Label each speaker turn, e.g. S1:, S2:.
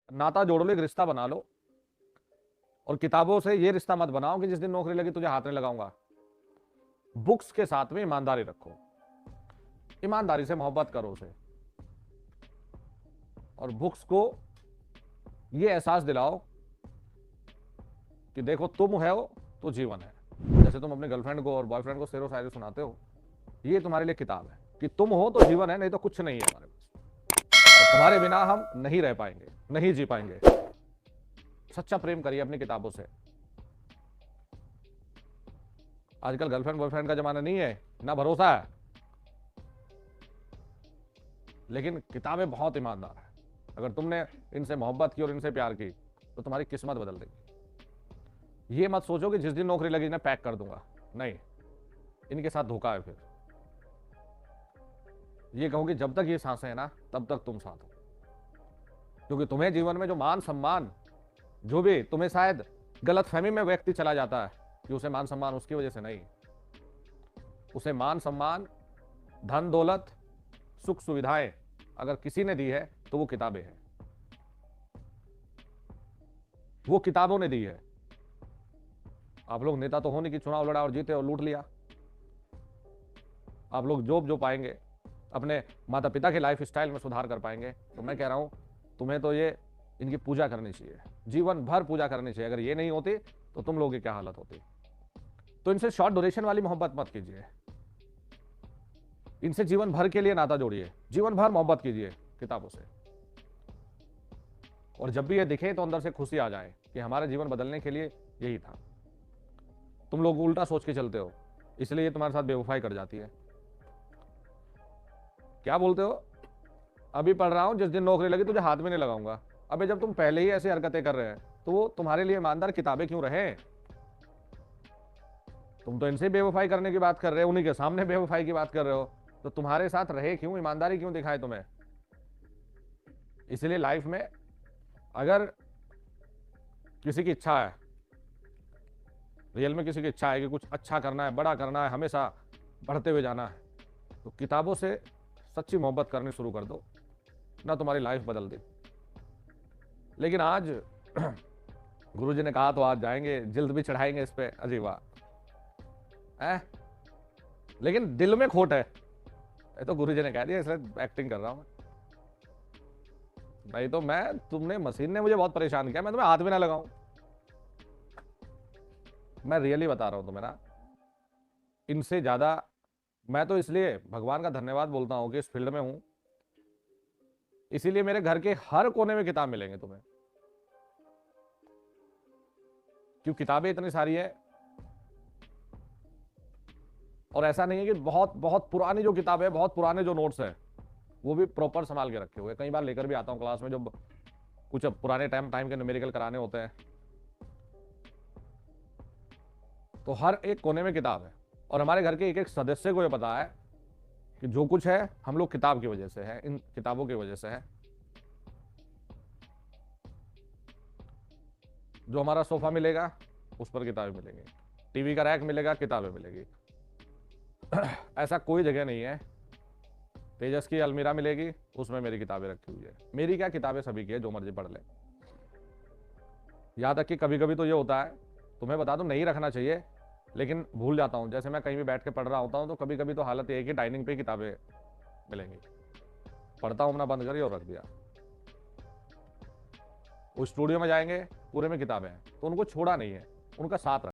S1: नाता जोड़ लो, एक रिश्ता बना लो। और किताबों से ये रिश्ता मत बनाओ कि जिस दिन नौकरी लगी तुझे हाथ नहीं लगाऊंगा। बुक्स के साथ में ईमानदारी रखो, ईमानदारी से मोहब्बत करो उसे, और बुक्स को ये एहसास दिलाओ कि देखो तुम हो तो जीवन है। जैसे तुम अपने गर्लफ्रेंड को और बॉयफ्रेंड को शेरो शायरी सुनाते हो, ये तुम्हारे लिए किताब है कि तुम हो तो जीवन है, नहीं तो कुछ नहीं है हमारे पास। और तुम्हारे बिना हम नहीं रह पाएंगे, नहीं जी पाएंगे। सच्चा प्रेम करिए अपनी किताबों से। आजकल गर्लफ्रेंड बॉयफ्रेंड का जमाना नहीं है, ना भरोसा है, लेकिन किताबें बहुत ईमानदार है। अगर तुमने इनसे मोहब्बत की और इनसे प्यार की तो तुम्हारी किस्मत बदल देगी। ये मत सोचो कि जिस दिन नौकरी लगी ना पैक कर दूंगा, नहीं, इनके साथ धोखा है। फिर ये कहो कि जब तक ये सांसें हैं ना तब तक तुम साथ हो, क्योंकि तुम्हें जीवन में जो मान सम्मान, जो भी तुम्हें शायद गलत फहमी में व्यक्ति चला जाता है कि उसे मान सम्मान उसकी वजह से नहीं, उसे मान सम्मान, धन दौलत, सुख सुविधाएं अगर किसी ने दी है तो वो किताबें हैं, वो किताबों ने दी है। आप लोग नेता तो होने की चुनाव लड़ा और जीते और लूट लिया। आप लोग जो पाएंगे अपने माता पिता के लाइफ स्टाइल में सुधार कर पाएंगे। तो मैं कह रहा हूं तुम्हें तो ये इनकी पूजा करनी चाहिए, जीवन भर पूजा करनी चाहिए। अगर ये नहीं होती तो तुम लोगों की क्या हालत होती। तो इनसे शॉर्ट ड्यूरेशन वाली मोहब्बत मत कीजिए, इनसे जीवन भर के लिए नाता जोड़िए, जीवन भर मोहब्बत कीजिए किताबों से। और जब भी ये दिखे तो अंदर से खुशी आ जाए कि हमारा जीवन बदलने के लिए यही था। तुम लोग उल्टा सोच के चलते हो, इसलिए ये तुम्हारे साथ बेवफाई कर जाती है। क्या बोलते हो, अभी पढ़ रहा हूं, जिस दिन नौकरी लगी तुझे हाथ में नहीं लगाऊंगा। अबे जब तुम पहले ही ऐसी हरकतें कर रहे हैं तो वो तुम्हारे लिए ईमानदार किताबें क्यों रहे। तुम तो इनसे बेवफाई करने की बात कर रहे हो, उन्हीं के सामने बेवफाई की बात कर रहे हो, तो तुम्हारे साथ रहे क्यों, ईमानदारी क्यों दिखाए तुम्हें। इसलिए लाइफ में अगर किसी की इच्छा है, रियल में किसी की इच्छा है कि कुछ अच्छा करना है, बड़ा करना है, हमेशा बढ़ते हुए जाना है, तो किताबों से सच्ची मोहब्बत करनी शुरू कर दो, ना तुम्हारी लाइफ बदल दे। लेकिन आज गुरुजी ने कहा तो आज जाएंगे, जिल्द भी चढ़ाएंगे इस पे, अजीबा है, लेकिन दिल में खोट है। ये तो गुरुजी ने कह दिया इसलिए एक्टिंग कर रहा हूं। नहीं तो मैं, तुमने, मशीन ने मुझे बहुत परेशान किया, मैं तुम्हें हाथ भी ना लगाऊं। मैं रियली बता रहा हूं तुम्हें ना, इनसे ज्यादा मैं तो इसलिए भगवान का धन्यवाद बोलता हूं कि इस फील्ड में हूं। इसीलिए मेरे घर के हर कोने में किताब मिलेंगे तुम्हें, क्यों किताबें इतनी सारी है। और ऐसा नहीं है कि बहुत बहुत पुरानी जो किताब है, बहुत पुराने जो नोट्स है वो भी प्रॉपर संभाल के रखे हुए। कई बार लेकर भी आता हूं क्लास में, जो कुछ पुराने टाइम के न्यूमेरिकल कराने होते हैं, तो हर एक कोने में किताब है। और हमारे घर के एक एक सदस्य को ये पता है कि जो कुछ है हम लोग किताब की वजह से है, इन किताबों की वजह से है। जो हमारा सोफा मिलेगा उस पर किताबें मिलेंगी, टीवी का रैक मिलेगा, किताबें मिलेगी। ऐसा कोई जगह नहीं है। तेजस की अलमीरा मिलेगी, उसमें मेरी किताबें रखी हुई है। मेरी क्या, किताबें सभी की है, जो मर्जी पढ़ ले। यहां तक कि कभी कभी तो ये होता है, तुम्हें बता दूं नहीं रखना चाहिए, लेकिन भूल जाता हूं। जैसे मैं कहीं भी बैठ के पढ़ रहा होता हूं तो कभी कभी तो हालत ये है कि डाइनिंग पे किताबें मिलेंगी, पढ़ता हूं अपना, बंद करी और रख दिया। वो स्टूडियो में जाएंगे, पूरे में किताबें हैं, तो उनको छोड़ा नहीं है, उनका साथ रखा।